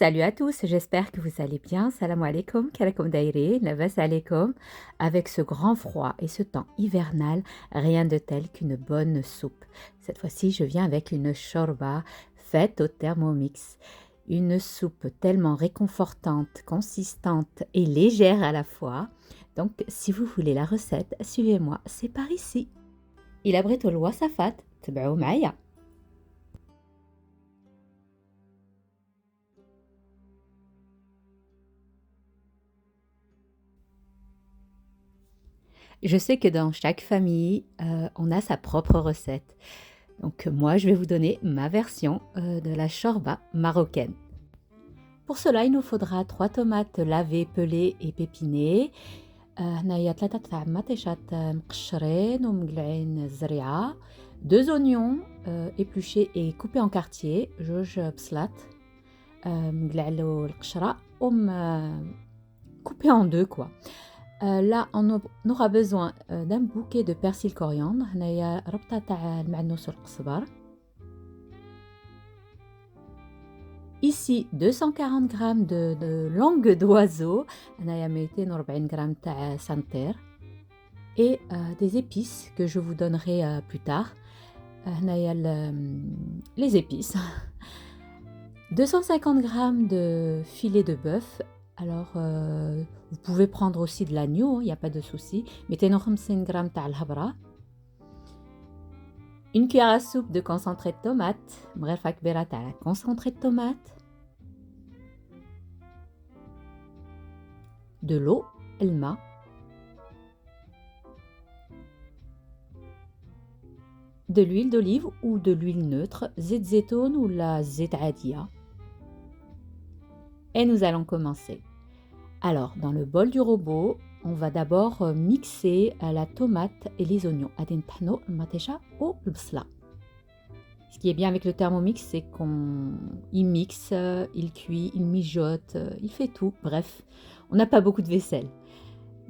Salut à tous, j'espère que vous allez bien. Salam alaikum, kalakoum daïri, labas alaikum. Avec ce grand froid et ce temps hivernal, rien de tel qu'une bonne soupe. Cette fois-ci, je viens avec une shorba faite au Thermomix. Une soupe tellement réconfortante, consistante et légère à la fois. Donc, si vous voulez la recette, suivez-moi, c'est par ici. Il abrite au Safat, تبعوا معايا. Je sais que dans chaque famille, on a sa propre recette. Donc moi, je vais vous donner ma version de la shorba marocaine. Pour cela, il nous faudra 3 tomates lavées, pelées et pépinées. هنايا 3 تاع مطيشات مقشرين ومقلعين الزريعة. 2 oignons épluchés et coupés en quartiers. جوج بصلات مقلع له القشرة coupé en deux quoi. Là, on aura besoin d'un bouquet de persil coriandre. هنايا ربطة تاع المعنوس والقزبر. Ici, 240 g de langue d'oiseau. هنايا 240 g تاع سنتير. Et des épices que je vous donnerai plus tard. هنايا les épices. 250 g de filet de bœuf. Alors, vous pouvez prendre aussi de l'agneau, il n'y a pas de souci. 250 g تاع الهبرة. Une cuillère à soupe de concentré de tomate. مغرفة كبيرة تاع concentré de tomate. De l'eau, الماء. De l'huile d'olive ou de l'huile neutre, زيت زيتون ou la زيت عادية. Et nous allons commencer. Alors, dans le bol du robot, on va d'abord mixer la tomate et les oignons. غادي نطحنوا المطيشة والبصلة. Ce qui est bien avec le Thermomix, c'est qu'il mixe, il cuit, il mijote, il fait tout. Bref, on n'a pas beaucoup de vaisselle.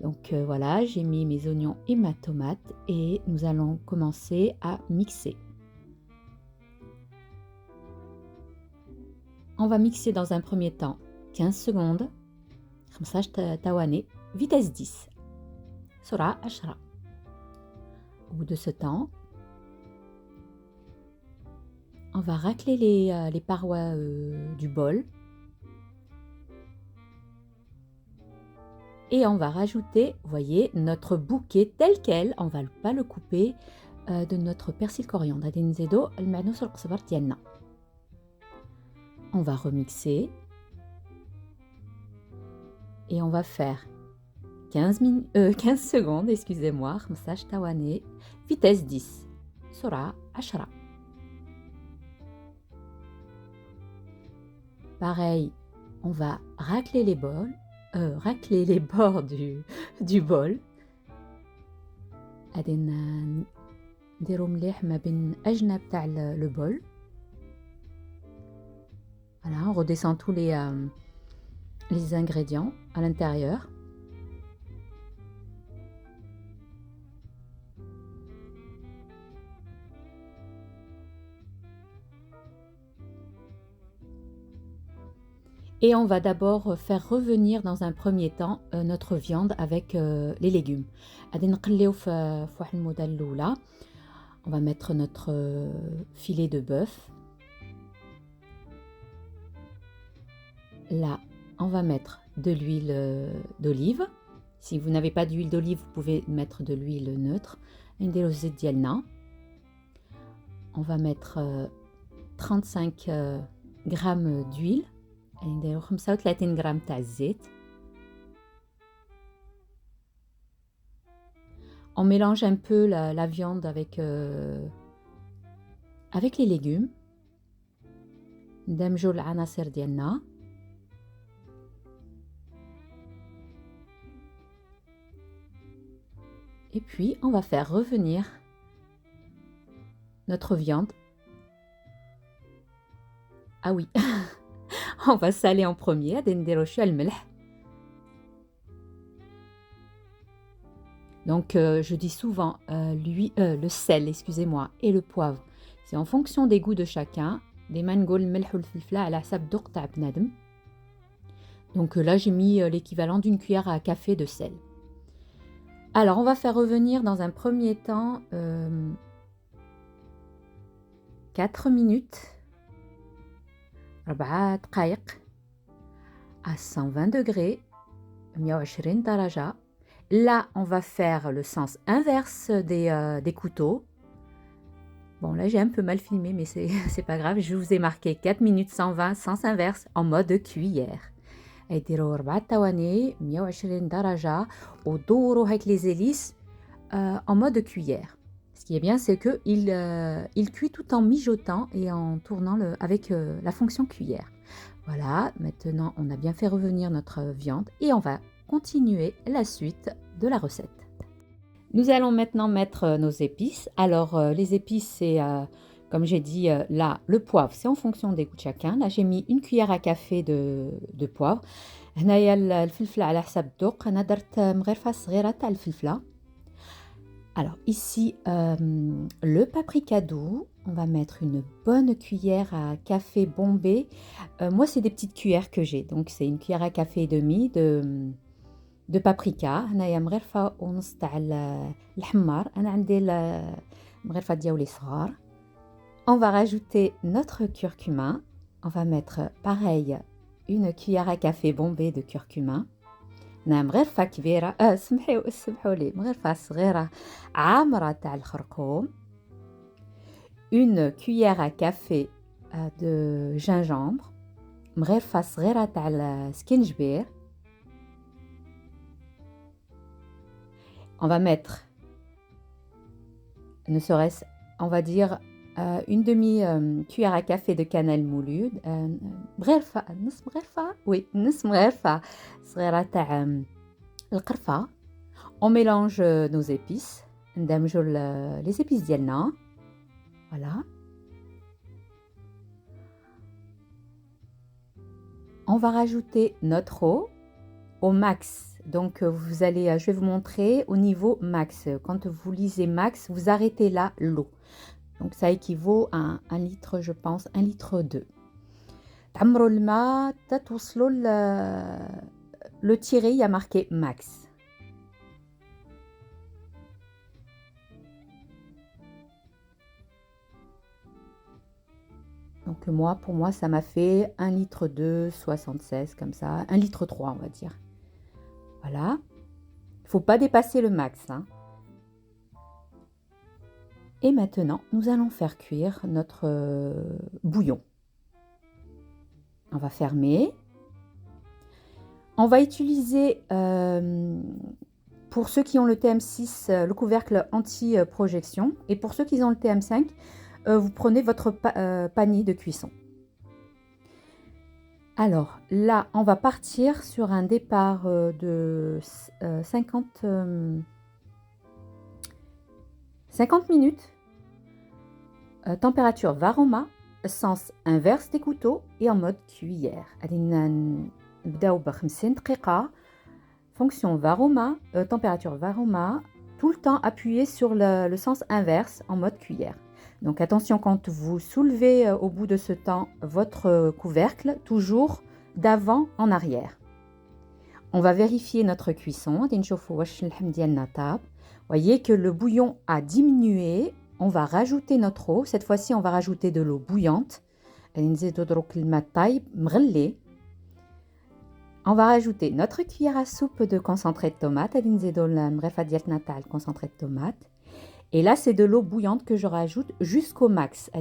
Donc voilà, j'ai mis mes oignons et ma tomate et nous allons commencer à mixer. On va mixer dans un premier temps 15 secondes. 15 ثواني, vitesse 10. سرعة 10. Au bout de ce temps, on va racler les parois du bol. Et on va rajouter, vous voyez, notre bouquet tel quel, on ne va pas le couper, de notre persil coriandre. غادي نزيدو المعنوس والقزبر ديالنا. On va remixer. Et on va faire 15 secondes, excusez-moi, 15 ثواني, vitesse 10, سرعة 10. Pareil, on va racler les bords du bol. غادي نديرو مليح ما بين أجناب تاع le bol. Voilà, on redescend tous les ingrédients à l'intérieur. Et on va d'abord faire revenir dans un premier temps notre viande avec les légumes. غادي نقليو في واحد الموضة الأولى. On va mettre notre filet de bœuf. Là, on va mettre de l'huile d'olive. Si vous n'avez pas d'huile d'olive, vous pouvez mettre de l'huile neutre. نديرو الزيت ديالنا. On va mettre 35 grammes d'huile. نديرو 35 غرام تاع الزيت. On mélange un peu la viande avec les légumes. ندمجو العناصر ديالنا. Et puis, on va faire revenir notre viande. Ah oui, on va saler en premier. غادي نديرو شوية الملح. Donc, je dis souvent le sel, excusez-moi, et le poivre. C'est en fonction des goûts de chacun. ديما نقول الملح والفلفلة على حسب الذوق تاع بنادم. Donc là, j'ai mis l'équivalent d'une cuillère à café de sel. Alors, on va faire revenir dans un premier temps 4 minutes, 4 دقائق à 120 degrés, 120 درجة. Là, on va faire le sens inverse des couteaux. Bon, là, j'ai un peu mal filmé, mais c'est pas grave. Je vous ai marqué 4 minutes 120, sens inverse, en mode cuillère. يديروا 4 ثواني 120 درجة ودوروا هيك les hélices en mode cuillère. Ce qui est bien, c'est qu'il cuit tout en mijotant et en tournant avec la fonction cuillère. Voilà, maintenant on a bien fait revenir notre viande et on va continuer la suite de la recette. Nous allons maintenant mettre nos épices. Alors les épices, c'est comme j'ai dit là, le poivre, c'est en fonction des goûts de chacun. Là, j'ai mis une cuillère à café de poivre. هنايا الفلفل على حسب الذوق. أنا درت مغرفة صغيرة تاع الفلفلة. Alors ici, le paprika doux, on va mettre une bonne cuillère à café bombé. Moi, c'est des petites cuillères que j'ai, donc c'est une cuillère à café et demi de paprika. هنايا مغرفة ونص تاع الحمار. أنا عندي المغرفة ديالي صغار. On va rajouter notre curcuma. On va mettre pareil une cuillère à café bombée de curcuma. مغرفة كبيرة سمحوا لي مغرفة صغيرة عامرة تاع الخرقوم. Une cuillère à café de gingembre. مغرفة صغيرة تاع السكينجبير. On va mettre, ne serait-ce, on va dire, une demi-cuillère à café de cannelle moulue. مغرفة نص مغرفة oui نص مغرفة صغيرة تاع القرفة. On mélange nos épices. ندمجوا les épices ديالنا. Voilà. On va rajouter notre eau au max. Donc vous allez, je vais vous montrer au niveau max. Quand vous lisez max, vous arrêtez là l'eau. Donc ça équivaut à 1 litre, je pense, 1 litre 2. تعمروا الماء توصلوا le tiré, il y a marqué max. Donc moi, pour moi, ça m'a fait 1 litre 2, 76 comme ça, 1 litre 3 on va dire. Voilà. Il ne faut pas dépasser le max. Hein. Et maintenant, nous allons faire cuire notre bouillon. On va fermer. On va utiliser, pour ceux qui ont le TM6, le couvercle anti-projection. Et pour ceux qui ont le TM5, vous prenez votre panier de cuisson. Alors là, on va partir sur un départ de 50 minutes. Température varoma, sens inverse des couteaux et en mode cuillère. نبداو ب 50 دقيقة. Fonction varoma, température varoma, tout le temps appuyé sur le sens inverse en mode cuillère. Donc attention quand vous soulevez au bout de ce temps votre couvercle, toujours d'avant en arrière. On va vérifier notre cuisson. Voyez que le bouillon a diminué. On va rajouter notre eau. Cette fois-ci, on va rajouter de l'eau bouillante. On va rajouter notre cuillère à soupe de concentré de tomate. Concentré de tomate. Et là, c'est de l'eau bouillante que je rajoute jusqu'au max.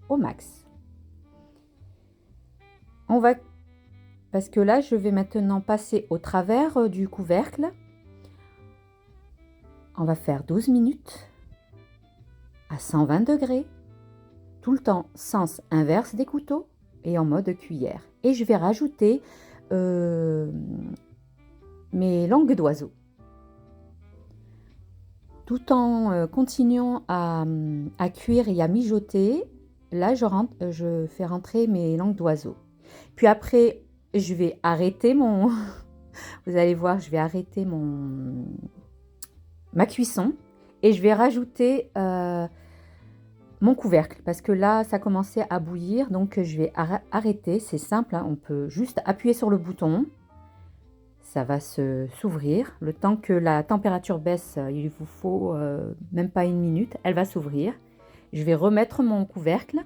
Au max. On va, parce que là, je vais maintenant passer au travers du couvercle. On va faire 12 minutes à 120 degrés. Tout le temps, sens inverse des couteaux et en mode cuillère. Et je vais rajouter mes langues d'oiseau. Tout en continuant à cuire et à mijoter, là je fais rentrer mes langues d'oiseau. Puis après, je vais arrêter mon... Vous allez voir, je vais arrêter ma cuisson et je vais rajouter mon couvercle parce que là, ça commençait à bouillir. Donc, je vais arrêter. C'est simple, hein, on peut juste appuyer sur le bouton. Ça va s'ouvrir. Le temps que la température baisse, il vous faut même pas une minute. Elle va s'ouvrir. Je vais remettre mon couvercle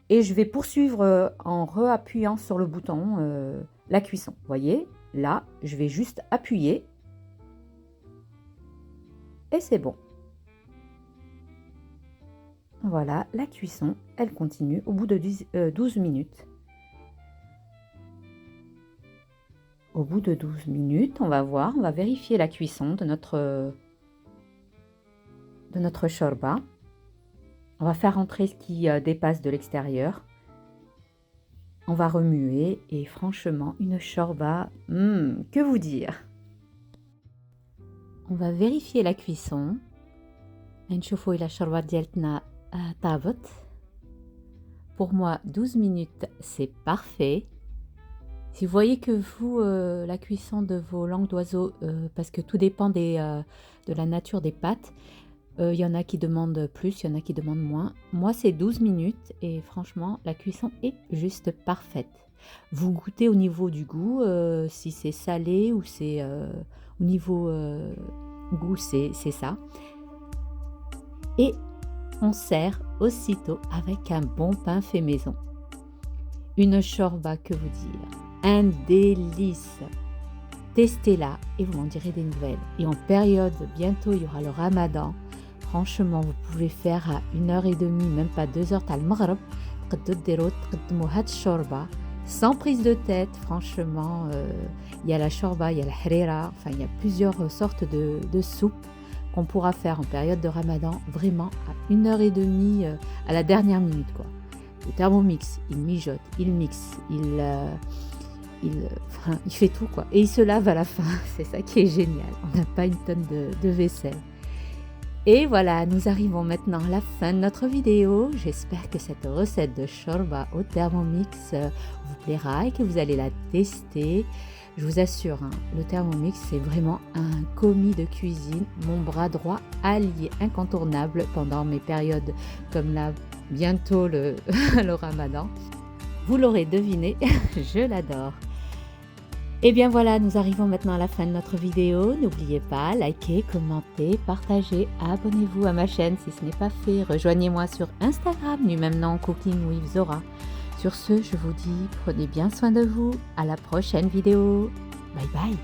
et je vais poursuivre en réappuyant sur le bouton la cuisson. Vous voyez, là, je vais juste appuyer et c'est bon. Voilà, la cuisson, elle continue au bout de 12 minutes. Au bout de 12 minutes, on va voir, on va vérifier la cuisson de notre shorba. On va faire entrer ce qui dépasse de l'extérieur. On va remuer et franchement, une shorba, que vous dire? On va vérifier la cuisson. نشوفوا إلى الشوربة ديالتنا طابت. Pour moi, 12 minutes, c'est parfait. Si vous voyez que vous, la cuisson de vos langues d'oiseau, parce que tout dépend de la nature des pâtes, il y en a qui demandent plus, il y en a qui demandent moins. Moi, c'est 12 minutes et franchement, la cuisson est juste parfaite. Vous goûtez au niveau du goût, si c'est salé ou c'est au niveau goût, c'est ça. Et on sert aussitôt avec un bon pain fait maison. Une shorba, que vous dire, un délice. Testez-la et vous m'en direz des nouvelles. Et en période, bientôt il y aura le ramadan. Franchement, vous pouvez faire à 1h30, même pas 2h, t'as le maghreb, sans prise de tête. Franchement, il y a la shorba, il y a la harira, enfin il y a plusieurs sortes de soupes qu'on pourra faire en période de ramadan, vraiment à 1h30, à la dernière minute, quoi. Le Thermomix, il mijote, il mixe, il fait tout, quoi. Et il se lave à la fin, c'est ça qui est génial. On n'a pas une tonne de vaisselle. Et voilà, nous arrivons maintenant à la fin de notre vidéo. J'espère que cette recette de shorba au Thermomix vous plaira et que vous allez la tester. Je vous assure, hein, le Thermomix, c'est vraiment un commis de cuisine, mon bras droit, allié incontournable pendant mes périodes comme là, bientôt le ramadan. Vous l'aurez deviné, je l'adore. Et bien voilà, nous arrivons maintenant à la fin de notre vidéo. N'oubliez pas, likez, commentez, partagez, abonnez-vous à ma chaîne si ce n'est pas fait. Rejoignez-moi sur Instagram du même nom, Cooking with Zora. Sur ce, je vous dis, prenez bien soin de vous. À la prochaine vidéo. Bye bye.